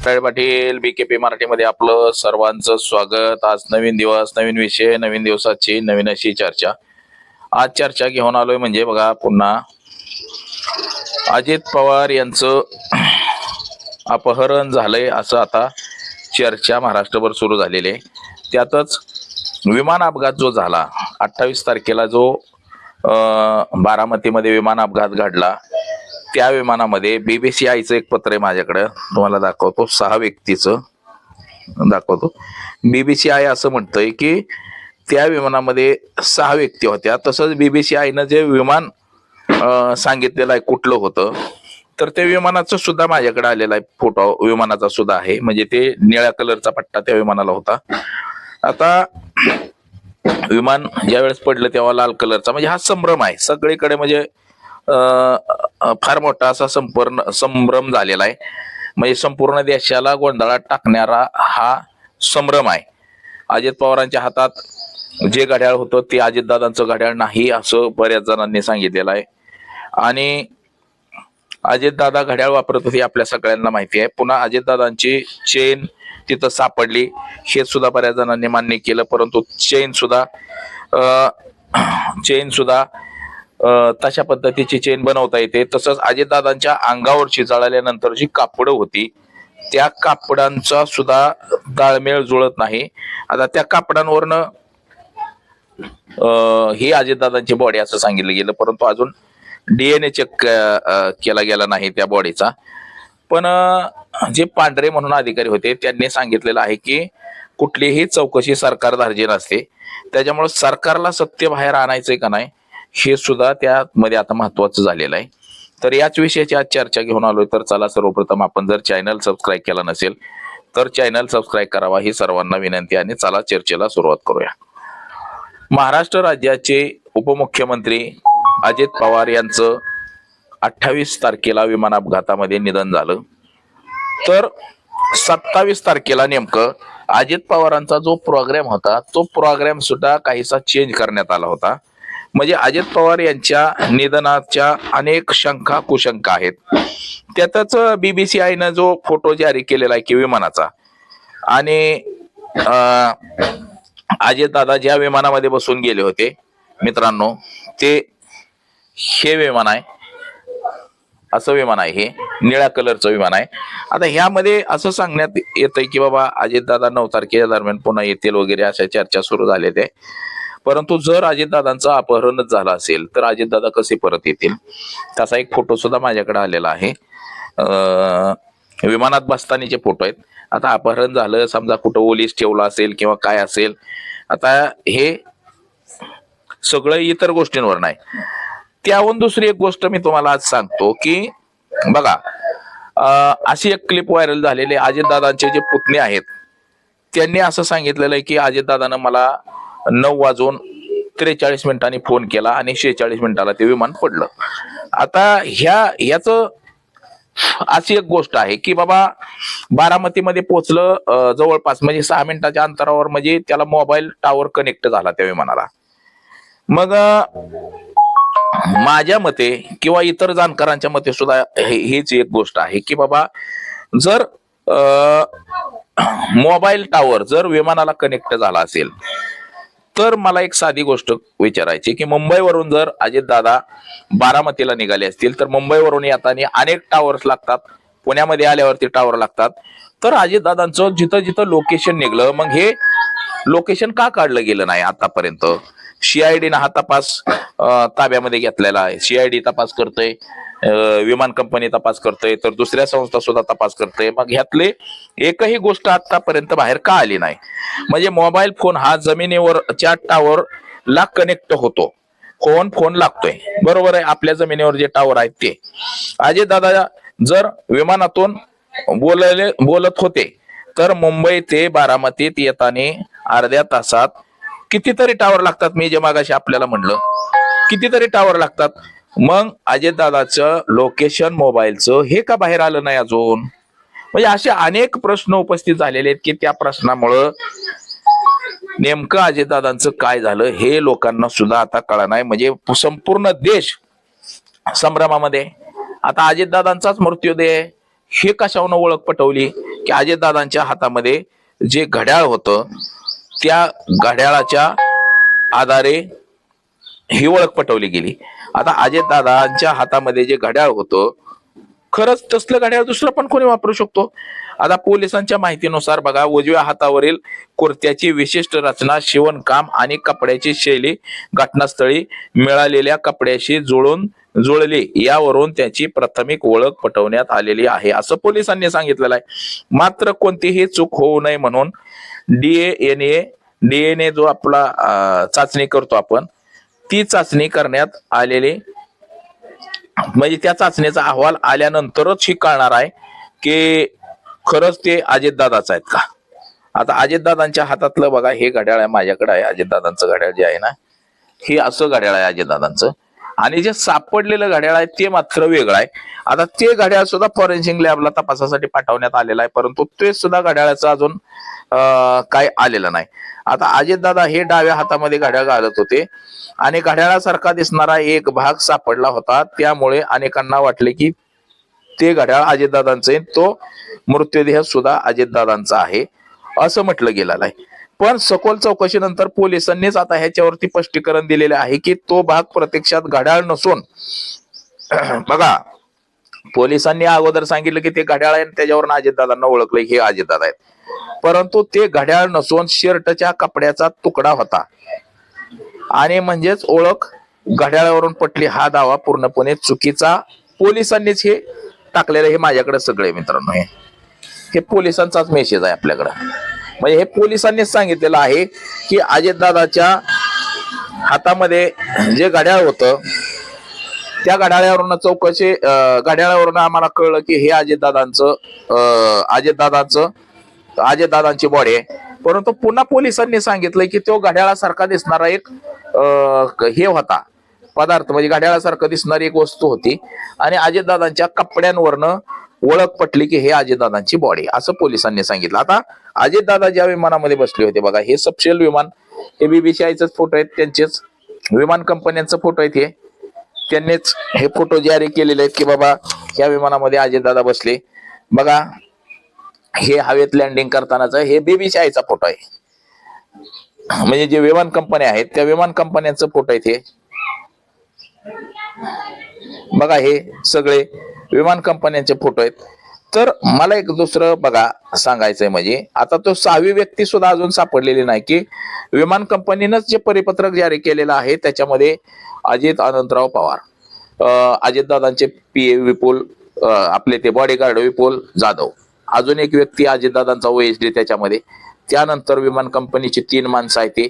घोटाळे पाटील BKP मराठीमध्ये आपलं सर्वांचं स्वागत। आज नवीन दिवस, नवीन विषय, नवीन दिवसाची नवीन अशी चर्चा। आज चर्चा घेऊन आलोय म्हणजे बघा, पुन्हा अजित पवार यांचं अपहरण झालंय असं आता चर्चा महाराष्ट्रभर सुरू झालेली आहे। त्यातच विमान अपघात जो झाला 28 तारखेला, जो बारामतीमध्ये विमान अपघात घडला, त्या विमानामध्ये BBCIचं एक पत्र आहे माझ्याकडे, तुम्हाला दाखवतो। 6 व्यक्तीचं दाखवतो। BBCI असं म्हणतंय की त्या विमानामध्ये 6 व्यक्ती होत्या। तसंच BBCIनं जे विमान सांगितलेलं आहे कुठलं होतं, तर ते विमानाचं सुद्धा माझ्याकडे आलेला आहे फोटो, विमानाचा सुद्धा आहे। म्हणजे ते निळ्या कलरचा पट्टा त्या विमानाला होता। आता विमान ज्यावेळेस पडलं तेव्हा लाल कलरचा, म्हणजे हा संभ्रम आहे सगळीकडे, म्हणजे फार मोठा असा संभ्रम झालेला आहे। म्हणजे संपूर्ण देशाला गोंधळात टाकणारा हा संभ्रम आहे। अजित पवारांच्या हातात जे घड्याळ होतं ते अजितदादांचं घड्याळ नाही असं बऱ्याच जणांनी सांगितलेलं आहे। आणि अजितदादा घड्याळ वापरत होते आपल्या सगळ्यांना माहिती आहे। पुन्हा अजितदादांची चेन तिथं सापडली हे सुद्धा बऱ्याच जणांनी मान्य केलं, परंतु चेन सुद्धा तशा पद्धतीची चेन बनवता येते। तसंच अजितदादांच्या अंगावरची जळाल्यानंतर जी कापडं होती त्या कापडांचा सुद्धा ताळमेळ जुळत नाही। आता त्या कापडांवरनं ही अजितदादांची बॉडी असं सांगितलं गेलं, परंतु अजून DNA चेक केला गेला नाही त्या बॉडीचा। पण जे पांढरे म्हणून अधिकारी होते त्यांनी सांगितलेलं आहे की कुठलीही चौकशी सरकार धार्जिन नसते, त्याच्यामुळे सरकारला सत्य बाहेर आणायचंय का नाही हे सुद्धा त्यामध्ये आता महत्वाचं झालेलं आहे। तर याच विषयाची आज चर्चा घेऊन आलोय। तर चला, सर्वप्रथम आपण जर चॅनल सबस्क्राईब केला नसेल तर चॅनल सबस्क्राईब करावा ही सर्वांना विनंती, आणि चला चर्चेला सुरुवात करूया। महाराष्ट्र राज्याचे उपमुख्यमंत्री अजित पवार यांचं 28 तारखेला विमान अपघातामध्ये निधन झालं। तर 27 तारखेला नेमकं अजित पवारांचा जो प्रोग्राम होता तो प्रोग्राम सुद्धा काहीसा चेंज करण्यात आला होता। म्हणजे अजित पवार यांच्या निधनाच्या अनेक शंका कुशंका आहेत। त्यातच BBCIनं जो फोटो जारी केलेला आहे की विमानाचा, आणि अजित दादा ज्या विमानामध्ये बसून गेले होते मित्रांनो, ते हे विमान आहे, असं विमान आहे, हे निळ्या कलरचं विमान आहे। आता ह्यामध्ये असं सांगण्यात येतंय की बाबा अजितदादा 9 तारखेच्या दरम्यान पुन्हा येतील वगैरे अशा चर्चा सुरू झालेल्या आहे। परंतु जर अजितदादांचं अपहरणच झालं असेल तर अजितदादा कसे परत येतील, त्याचा एक फोटो सुद्धा माझ्याकडे आलेला आहे। विमानात बसतानाचे फोटो आहेत। आता अपहरण झालं समजा, कुठं ओलीस ठेवला असेल किंवा काय असेल, आता हे सगळं इतर गोष्टींवर नाही। त्याहून दुसरी एक गोष्ट मी तुम्हाला आज सांगतो की बघा, अशी एक क्लिप व्हायरल झालेली, अजितदादांचे जे पुतणे आहेत त्यांनी असं सांगितलेलं आहे की अजितदादानं मला 9:43 फोन केला आणि 46 मिनिटाला ते विमान पडलं। आता ह्याच अशी एक गोष्ट आहे की बाबा बारामतीमध्ये पोहोचलं जवळपास, म्हणजे 6 मिनिटाच्या अंतरावर, म्हणजे त्याला मोबाईल टावर कनेक्ट झाला त्या विमानाला। मग माझ्या मते किंवा इतर जाणकारांच्या मते सुद्धा हीच एक गोष्ट आहे की बाबा जर मोबाईल टावर जर विमानाला कनेक्ट झाला असेल तर मला एक साधी गोष्ट विचारायची की मुंबईवरून जर अजितदादा बारामतीला निघाले असतील तर मुंबईवरून येताना अनेक टावर्स लागतात, पुण्यामध्ये आल्यावरती टावर लागतात, तर अजितदादांचं जिथं जिथं लोकेशन निघलं मग हे लोकेशन का काढलं गेलं नाही आतापर्यंत? CID हा तपास ताब्यामध्ये घेतलेला आहे। CID तपास करतोय, विमान कंपनी तपास करतोय, तर दुसऱ्या संस्था सुद्धा तपास करतोय। मग ह्यातले एकही गोष्ट आतापर्यंत बाहेर का आली नाही? म्हणजे मोबाईल फोन हा जमिनीवरच्या टावर ला कनेक्ट होतो, फोन लागतोय, बरोबर आहे। आपल्या जमिनीवर जे टावर आहेत ते अजितदादा जर विमानातून बोलत होते तर मुंबई ते बारामतीत येताना अर्ध्या तासात कितीतरी टावर लागतात। मी जे मागाशी आपल्याला म्हणलं कितीतरी टावर लागतात, मग अजितदादाचं लोकेशन मोबाईलचं हे का बाहेर आलं नाही अजून? म्हणजे असे अनेक प्रश्न उपस्थित झालेले आहेत की त्या प्रश्नामुळं नेमकं अजितदादांचं काय झालं हे लोकांना सुद्धा आता कळणार नाही। म्हणजे संपूर्ण देश संभ्रमामध्ये। आता अजितदादांचाच मृत्यूदय हे कशावरून ओळख पटवली की अजितदादांच्या हातामध्ये जे घड्याळ होतं त्या घड्याळाच्या आधारे ही ओळख पटवली गेली. आता अजितदादांच्या हातामध्ये जे घड्याळ होतं खरंच तसलं घड्याळ दुसरं पण कोणी वापरू शकतो. आता पोलिसांच्या माहितीनुसार बघा, उजव्या हातावरील कुर्त्याची विशिष्ट रचना, शिवणकाम आणि कपड्याची शैली घटनास्थळी मिळालेल्या कपड्याशी जुळली, यावरून त्याची प्राथमिक ओळख पटवण्यात आलेली आहे असं पोलिसांनी सांगितलेलं आहे. मात्र कोणतीही चूक होऊ नये म्हणून डीएनए जो आपला चाचणी करतो आपण, ती चाचणी करण्यात आलेली, म्हणजे त्या चाचणीचा अहवाल आल्यानंतरच ही कळणार आहे की खरंच ते अजितदादाच आहेत का. आता अजितदादांच्या हातातलं बघा हे घड्याळ आहे, माझ्याकडे आहे अजितदादांचं घड्याळ जे आहे ना, हे असं घड्याळ आहे अजितदादांचं. आणि जे सापडलेलं घड्याळ आहे ते मात्र वेगळं आहे. आता ते घड्याळ सुद्धा फॉरेन्सिक लॅबला तपासासाठी पाठवण्यात आलेलं आहे, परंतु ते सुद्धा घड्याळाचं अजून काय आलेलं नाही. आता अजितदादा हे डाव्या हातामध्ये घड्याळ घालत होते आणि घड्याळासारखा दिसणारा एक भाग सापडला होता, त्यामुळे अनेकांना वाटले की ते घड्याळ अजितदादांचे, तो मृतदेह सुद्धा अजितदादांचा आहे असं म्हटलं गेलेलं आहे. पण सखोल चौकशीनंतर पोलिसांनीच आता ह्याच्यावरती स्पष्टीकरण दिलेले आहे की तो भाग प्रत्यक्षात घड्याळ नसून बघा, पोलिसांनी अगोदर सांगितलं की ते घड्याळ आहे, त्याच्यावरून अजितदादांना ओळखलं हे अजितदादा आहेत, परंतु ते घड्याळ नसून शर्टच्या कपड्याचा तुकडा होता आणि म्हणजेच ओळख घड्याळावरून पटली. हा दावा पूर्णपणे चुकीचा पोलिसांनीच हे टाकलेलं. हे माझ्याकडे सगळे मित्रांनो, हे पोलिसांचाच मेसेज आहे आपल्याकडे. म्हणजे हे पोलिसांनीच सांगितलेलं आहे की अजितदादाच्या हातामध्ये जे घड्याळ होतं त्या घड्याळावरून चौकशी, घड्याळावरून आम्हाला कळलं की हे अजितदादांची बॉडी आहे. परंतु पुन्हा पोलिसांनी सांगितलंय की तो घड्याळासारखा दिसणारा एक हे होता पदार्थ, म्हणजे घड्याळासारखं दिसणारी एक वस्तू होती आणि अजितदादांच्या कपड्यांवरनं ओळख पटली की हे अजितदादांची बॉडी असं पोलिसांनी सांगितलं. आता अजितदादा ज्या विमानामध्ये बसले होते बघा, हे सबशेल विमान, हे बीबीसीआयचेच फोटो आहेत, त्यांचेच विमान कंपन्यांचे फोटो आहेत, हे त्यांनीच हे फोटो जारी केलेले आहेत की बाबा या विमानामध्ये अजितदादा बसले. बघा हे हवेत लँडिंग करतानाचा हे बीबीसीआयचा फोटो आहे, म्हणजे जे विमान कंपन्या आहेत त्या विमान कंपन्यांचे फोटो आहेत. हे बघा हे सगळे विमान कंपन्यांचे फोटो आहेत. तर मला एक दुसरं बघा सांगायचंय, म्हणजे आता तो 6वी व्यक्ती सुद्धा अजून सापडलेली नाही की विमान कंपनीनंच जे परिपत्रक जारी केलेलं आहे त्याच्यामध्ये अजित अनंतराव पवार, अजितदादांचे पीए विपुल, आपले ते बॉडीगार्ड विपुल जाधव, अजून एक व्यक्ती अजितदादांचा ओएसडी त्याच्यामध्ये, त्यानंतर विमान कंपनीची 3 माणसं आहेत,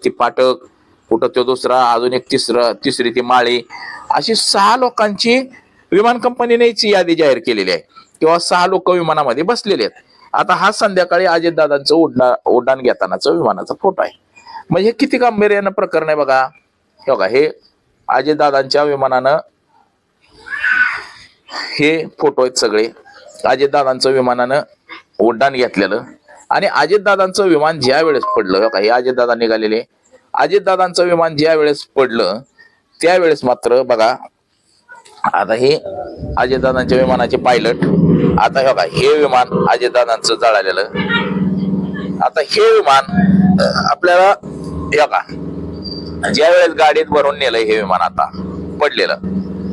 ती पाठक, कुठं तो दुसरा, अजून एक तिसरी ती माळी, अशी 6 लोकांची विमान कंपनीने यादी जाहीर केलेली आहे किंवा 6 लोक विमानामध्ये बसलेले आहेत. आता हा संध्याकाळी अजितदादांचं उड्डाण घेतानाचा विमानाचा फोटो आहे. म्हणजे किती गांभीर्यानं प्रकरण आहे बघा. हे बघा हे अजितदादांच्या विमानानं हे फोटो आहेत सगळे, अजितदादांचं विमानानं उड्डाण घेतलेलं. आणि अजितदादांचं विमान ज्या वेळेस पडलं, हे अजितदादा निघालेले, अजितदादांचं विमान ज्या वेळेस पडलं त्यावेळेस मात्र बघा, आता हे अजितदादांच्या विमानाचे पायलट, आता हे बघा हे विमान अजितदादांचं जळालेलं. आता हे विमान आपल्याला हे बघा ज्या वेळेस गाडीत भरून नेलंय हे विमान आता पडलेलं,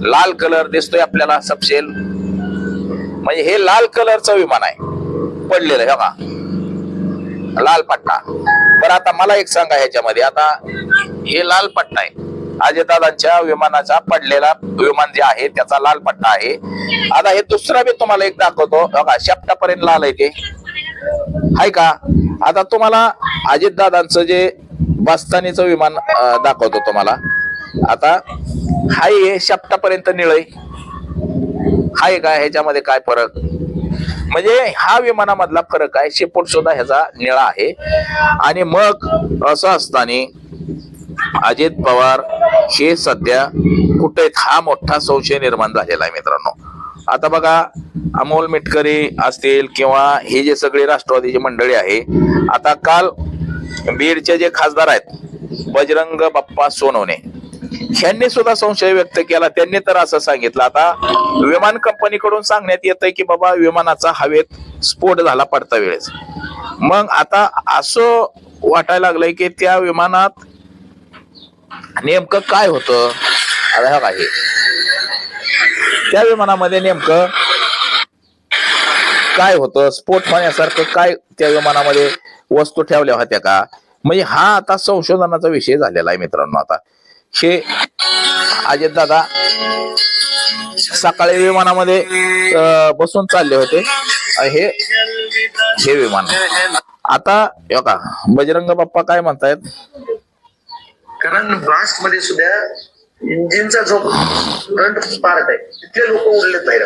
लाल कलर दिसतोय आपल्याला सबशेल, म्हणजे हे लाल कलरचं विमान आहे पडलेलं. हे बघा लाल पट्टा. बरं आता मला एक सांगा, ह्याच्यामध्ये आता हे लाल पट्टा आहे, अजितदादांच्या विमानाचा पडलेला विमान जे आहे त्याचा लाल पट्टा आहे. आता हे दुसरा बी तुम्हाला एक दाखवतो बघा, शेपटापर्यंत लाल आहे ते हाय का. आता तुम्हाला अजितदादांचं जे बस्तानीचं विमान दाखवतो तुम्हाला. आता हाय हे शेपटापर्यंत निळय हाय का, ह्याच्यामध्ये काय फरक, म्हणजे हा विमानामधला फरक आहे. शेपूट सुद्धा ह्याचा निळा आहे. आणि मग असं असताना अजित पवार हे सध्या कुठे, हा मोठा संशय निर्माण झालेला आहे मित्रांनो. आता बघा अमोल मिटकरी असतील किंवा हे जे सगळे राष्ट्रवादीची मंडळी आहे, आता काल बीडचे जे खासदार आहेत बजरंग बाप्पा सोनवणे, ह्यांनी सुद्धा संशय व्यक्त केला. त्यांनी तर असं सांगितलं, आता विमान कंपनीकडून सांगण्यात येतंय की बाबा विमानाचा हवेत स्फोट झाला पडता वेळेस. मग आता असं वाटायला लागलंय की त्या विमानात नेमकं काय होतं. आता काय त्या विमानामध्ये नेमकं काय होतं, स्फोट होण्यासारखं काय त्या विमानामध्ये वस्तू ठेवल्या होत्या का, म्हणजे हा आता संशोधनाचा विषय झालेला आहे मित्रांनो. आता हे अजितदादा सकाळी विमानामध्ये बसून चालले होते. हे विमान आता का बजरंग बाप्पा काय म्हणतायत, कारण ब्लास्ट मध्ये सुद्धा इंजिनचा जो फ्रंट पार्ट आहे तिथले लोक उडलेत बाहेर.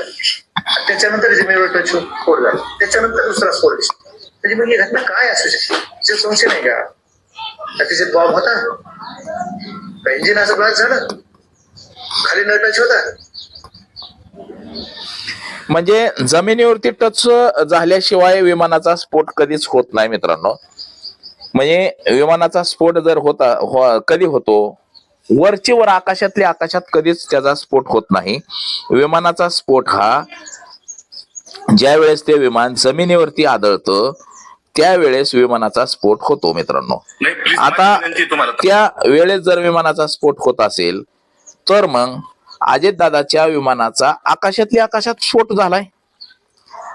त्याच्यानंतर जमिनीवर टच स्फोट झाला, त्याच्यानंतर दुसरा स्फोट. म्हणजे मग ही घटना काय असू शकते, संशय नाही का त्याच्यात बॉम्ब होता, इंजिनाचा ब्लास्ट झालं, खाली न टच होता. म्हणजे जमिनीवरती टच झाल्याशिवाय विमानाचा स्फोट कधीच होत नाही मित्रांनो. म्हणजे विमानाचा स्फोट जर कधी होतो, वरची वर आकाशातल्या आकाशात कधीच त्याचा स्फोट होत नाही. विमानाचा स्फोट हा ज्या वेळेस ते विमान जमिनीवरती आदळतं त्यावेळेस विमानाचा स्फोट होतो मित्रांनो. आता त्या वेळेस जर विमानाचा स्फोट होत असेल तर मग अजितदादाच्या विमानाचा आकाशातल्या आकाशात स्फोट झालाय,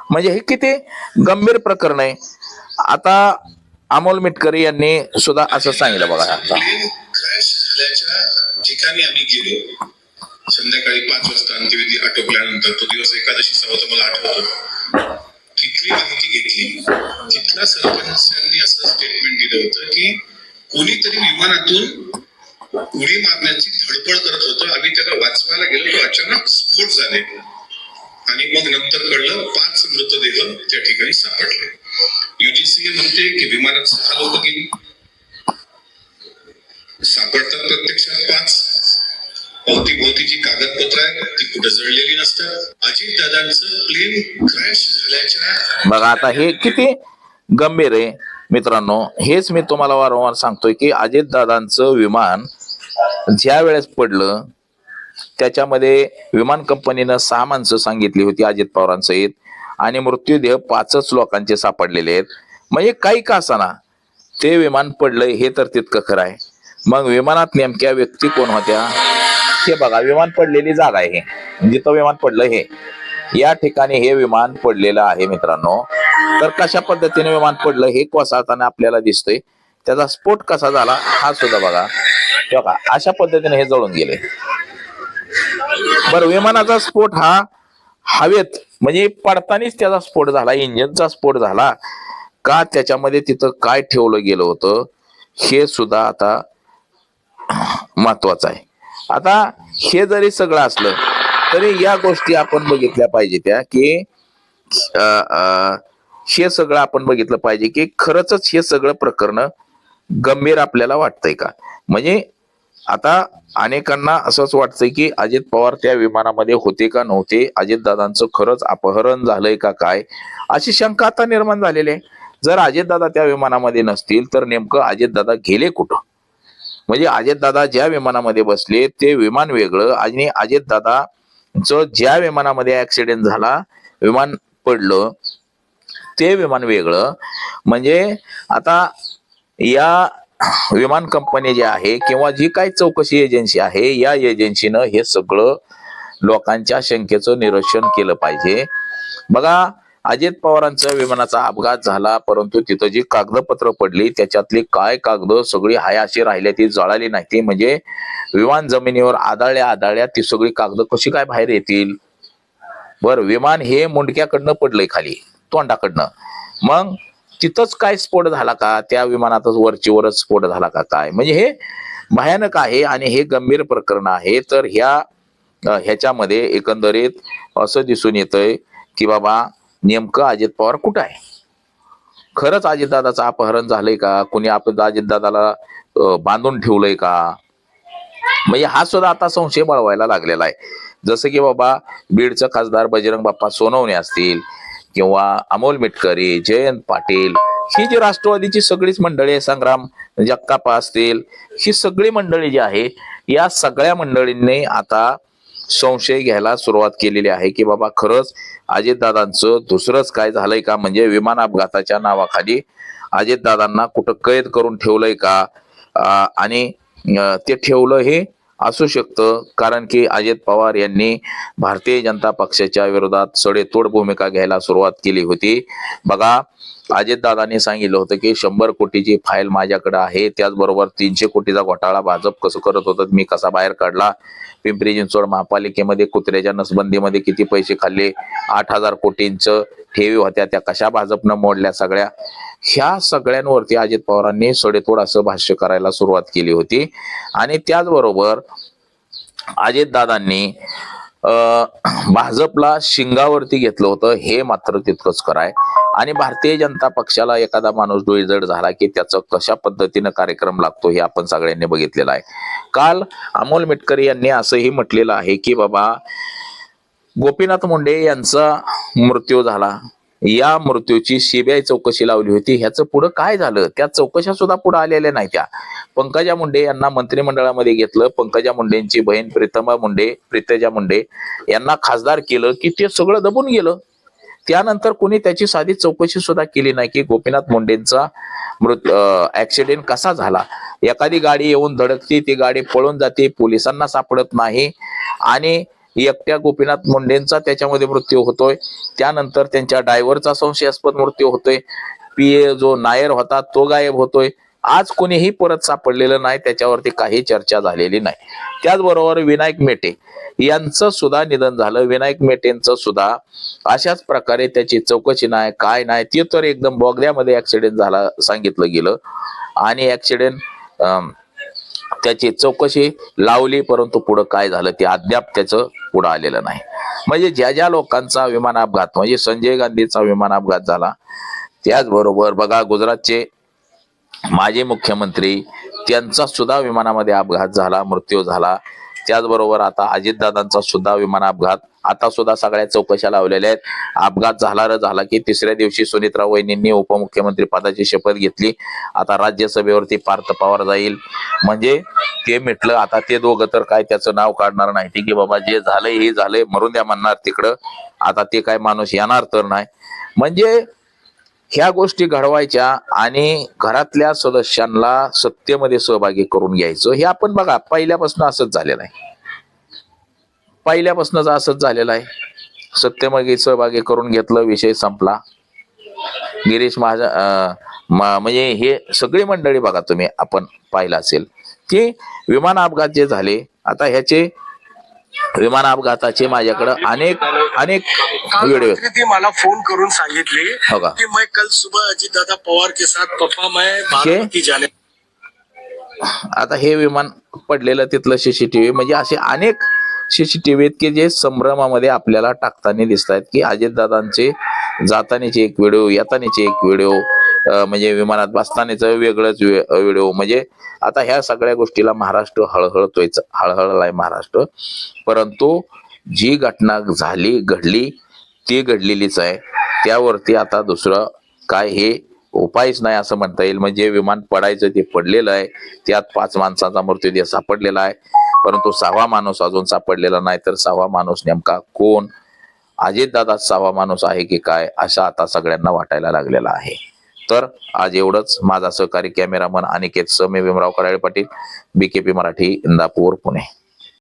म्हणजे हे किती गंभीर प्रकरण आहे. आता अमोल मिटकरी यांनी सुद्धा असं सांगितलं बघा. क्रॅश झाल्याच्या ठिकाणी आम्ही गेलो संध्याकाळी 5 वाजता अंत्यविधी आटोपल्यानंतर. तो दिवस एकादशीचा होता मला आठवतो. तिथली माहिती घेतली. तिथल्या सरपंचांनी असं स्टेटमेंट दिलं होतं की कोणीतरी विमानातून उडी मारण्याची धडपड करत होतं, आम्ही त्याला वाचवायला गेलो तो अचानक स्फोट झाले आणि मग नंतर कळलं 5 मृतदेह त्या ठिकाणी सापडले. UGCA म्हणते की विमानात 6 लोक गेली, सापडतात प्रत्यक्षात 5. भोवती जी कागदपत्र आहेत ती कुठे जळलेली नसतात. अजितदादांचं प्लेन क्रॅश झाल्याच्या बघा आता हे किती गंभीर आहे मित्रांनो. हेच मी तुम्हाला वारंवार सांगतोय की अजितदादांचं विमान ज्या वेळेस पडलं त्याच्यामध्ये विमान कंपनीनं 6 माणसं सांगितली होती अजित पवारांसहित आणि मृत्यूदेह 5च लोकांचे सापडलेले आहेत. म्हणजे काही का असाना ते विमान पडलंय हे तर तितकं खरं आहे. मग विमानात नेमक्या व्यक्ती कोण होत्या हे बघा. विमान पडलेली जागा आहे, हे जिथं विमान पडलं हे या ठिकाणी हे विमान पडलेलं आहे मित्रांनो. तर कशा पद्धतीने विमान पडलं हे कोसळताना आपल्याला दिसतंय, त्याचा स्फोट कसा झाला हा सुद्धा बघा. बघा अशा पद्धतीने हे जळून गेले. बरं, विमानाचा स्फोट हा हवेत म्हणजे पडतानाच त्याचा स्फोट झाला, इंजिनचा स्फोट झाला का त्याच्यामध्ये तिथं काय ठेवलं गेलं होतं हे सुद्धा आता महत्वाचं आहे. आता हे जरी सगळं असलं तरी या गोष्टी आपण बघितल्या पाहिजे त्या की हे सगळं आपण बघितलं पाहिजे की खरंच हे सगळं प्रकरण गंभीर आपल्याला वाटतंय का. म्हणजे आता अनेकांना असंच वाटतंय की अजित पवार त्या विमानामध्ये होते का नव्हते, अजितदादांचं खरंच अपहरण झालंय का काय, अशी शंका आता निर्माण झालेली आहे. जर अजितदादा त्या विमानामध्ये नसतील तर नेमकं अजितदादा गेले कुठं. म्हणजे अजितदादा ज्या विमानामध्ये बसले ते विमान वेगळं आणि अजितदादाचं ज्या विमानामध्ये ऍक्सिडेंट झाला, विमान पडलं ते विमान वेगळं. म्हणजे आता या विमान कंपनी जी आहे किंवा जी काही चौकशी एजन्सी आहे या एजन्सीनं हे सगळं लोकांच्या शंकेचं निरसन केलं पाहिजे. बघा अजित पवारांच्या विमानाचा अपघात झाला परंतु तिथं जी कागदपत्र पडली त्याच्यातली काय कागद सगळी हाय अशी राहिल्या, ती जळाली नाही. ती म्हणजे विमान जमिनीवर आदळल्या ती सगळी कागद कशी काय बाहेर येतील. बरं, विमान हे मुंडक्याकडनं पडलंय खाली तोंडाकडनं, मग तिथंच काय स्फोट झाला का, त्या विमानातच वरच स्फोट झाला का काय. म्हणजे हे भयानक आहे आणि हे गंभीर प्रकरण आहे. तर ह्याच्यामध्ये एकंदरीत असं दिसून येतंय की बाबा नेमकं अजित पवार कुठं आहे. खरंच अजितदादाचं अपहरण झालंय का, कुणी अजितदादाला बांधून ठेवलंय का. म्हणजे हा सुद्धा आता संशय बळवायला लागलेला आहे. जसं की बाबा बीडचं खासदार बजरंग बाप्पा सोनवणे असतील किंवा अमोल मिटकरी, जयंत पाटील, ही जी राष्ट्रवादीची सगळीच मंडळी आहे, संग्राम जगतापा असतील, ही सगळी मंडळी जी आहे या सगळ्या मंडळींनी आता संशय घ्यायला सुरुवात केलेली आहे की बाबा खरंच अजितदादांचं दुसरंच काय झालंय का, म्हणजे विमान अपघाताच्या नावाखाली अजितदादांना कुठं कैद करून ठेवलंय का, आणि ते ठेवलं हे असू शकतं कारण की अजित पवार यांनी भारतीय जनता पक्षाच्या विरोधात सडेतोड भूमिका घ्यायला सुरुवात केली होती. बघा, अजितदादांनी सांगितलं होतं की 100 कोटीची फाईल माझ्याकडे आहे, त्याचबरोबर 300 कोटीचा घोटाळा भाजप कसं करत होतं मी कसा बाहेर काढला, पिंपरी चिंचवड महापालिकेमध्ये कुत्र्याच्या नसबंदीमध्ये किती पैसे खाल्ले, 8,000 कोटींचं ठेवी होत्या त्या कशा भाजपनं मोडल्या सगळ्या, ह्या सगळ्यांवरती अजित पवारांनी सडेतोड असं भाष्य करायला सुरुवात केली होती. आणि त्याचबरोबर अजितदादांनी भाजपला शिंगावरती घेतलं होतं, हे मात्र तितकंच कराय. आणि भारतीय जनता पक्षाला एखादा माणूस डोईजड झाला की त्याचं कशा पद्धतीनं कार्यक्रम लागतो हे आपण सगळ्यांनी बघितलेलं आहे. काल अमोल मिटकरी यांनी असंही म्हटलेलं आहे की बाबा गोपीनाथ मुंडे यांचा मृत्यू झाला, या मृत्यूची सीबीआय चौकशी लावली होती, ह्याचं पुढं काय झालं, त्या चौकशा सुद्धा पुढे आलेल्या नाही. त्या पंकजा मुंडे यांना मंत्रिमंडळामध्ये घेतलं, पंकजा मुंडेंची बहीण प्रीतजा मुंडे यांना खासदार केलं की ते सगळं दबून गेलं. त्यानंतर कोणी त्याची साधी चौकशी सुद्धा केली नाही की गोपीनाथ मुंडेंचा ऍक्सिडेंट कसा झाला. एखादी गाडी येऊन धडकते, ती गाडी पळून जाते, पोलिसांना सापडत नाही आणि एकट्या गोपीनाथ मुंडेंचा त्याच्यामध्ये मृत्यू होतोय. त्यानंतर त्यांच्या ड्रायव्हरचा संशयास्पद मृत्यू होतोय. पीए जो नायर होता तो गायब होतोय. आज कोणीही परत सापडलेलं नाही, त्याच्यावरती काही चर्चा झालेली नाही. त्याचबरोबर विनायक मेटे यांचं सुद्धा निधन झालं. विनायक मेटेंचं सुद्धा अशाच प्रकारे त्याची चौकशी नाही, काय नाही, ते तर एकदम बोगद्यामध्ये ऍक्सिडेंट झाला सांगितलं गेलं आणि ऍक्सिडेंट त्याची चौकशी लावली, परंतु पुढं काय झालं ते अद्याप त्याचं पुढं आलेलं नाही. म्हणजे ज्या ज्या लोकांचा विमान अपघात, म्हणजे संजय गांधीचा विमान अपघात झाला, त्याचबरोबर बघा गुजरातचे माजी मुख्यमंत्री त्यांचा सुद्धा विमानामध्ये अपघात झाला, मृत्यू झाला. त्याचबरोबर आता अजितदादांचा सुद्धा विमान अपघात, आता सुद्धा सगळ्या चौकशा लावलेल्या आहेत. अपघात झाला की तिसऱ्या दिवशी सुनीतराव वहिनींनी उपमुख्यमंत्री पदाची शपथ घेतली. आता राज्यसभेवरती पार्थ पवार जाईल, म्हणजे ते मिटलं. आता ते दोघं तर काय त्याचं नाव काढणार नाही की बाबा जे झालंय हे झालंय, मरून द्या म्हणणार तिकडं. आता ते काय माणूस येणार तर नाही. म्हणजे ह्या गोष्टी घडवायच्या आणि घरातल्या सदस्यांना सत्तेमध्ये सहभागी करून घ्यायचं, हे आपण बघा पहिल्यापासून असंच झालेलं आहे. पहिल्यापासूनच असंच झालेलं आहे. सत्तेमध्ये सहभागी करून घेतलं, विषय संपला. गिरीश म्हणजे हे सगळी मंडळी बघा तुम्ही आपण पाहिलं असेल की विमान अपघात जे झाले, आता ह्याचे विमान अपघाताचे माझ्याकडे अनेक व्हिडिओ ती मला फोन करून सांगितले हो का की मैं कल सुबह अजीत दादा पवार के साथ पप्पा मैं बारामती जाने. आता हे विमान पडलेलं तिथलं सीसीटीव्ही, म्हणजे असे अनेक सीसीटीव्ही आहेत की जे संभ्रमामध्ये आपल्याला टाकताना दिसत आहेत की अजितदादांचे जातानीचे एक व्हिडिओ, येतानीचे एक व्हिडिओ, म्हणजे विमानात बसतानाचं वेगळंच व्हिडिओ. म्हणजे आता ह्या सगळ्या गोष्टीला महाराष्ट्र हळहळलाय महाराष्ट्र. परंतु जी घटना घडली ती घडलेलीच आहे, त्यावरती आता दुसरं काय हे उपायच नाही असं म्हणता येईल. म्हणजे विमान पडायचं ते पडलेलं आहे, त्यात 5 माणसांचा मृतदेह सापडलेला आहे, परंतु 6वा माणूस अजून सापडलेला नाही. तर 6वा माणूस नेमका कोण, अजितदादाच 6वा माणूस आहे की काय, असं आता सगळ्यांना वाटायला लागलेलं आहे. तर आज एवढंच. माझा सहकारी कॅमेरामन अनिकेत समे, भीमराव कराळे पाटील, BKP मराठी, इंदापूर, पुणे.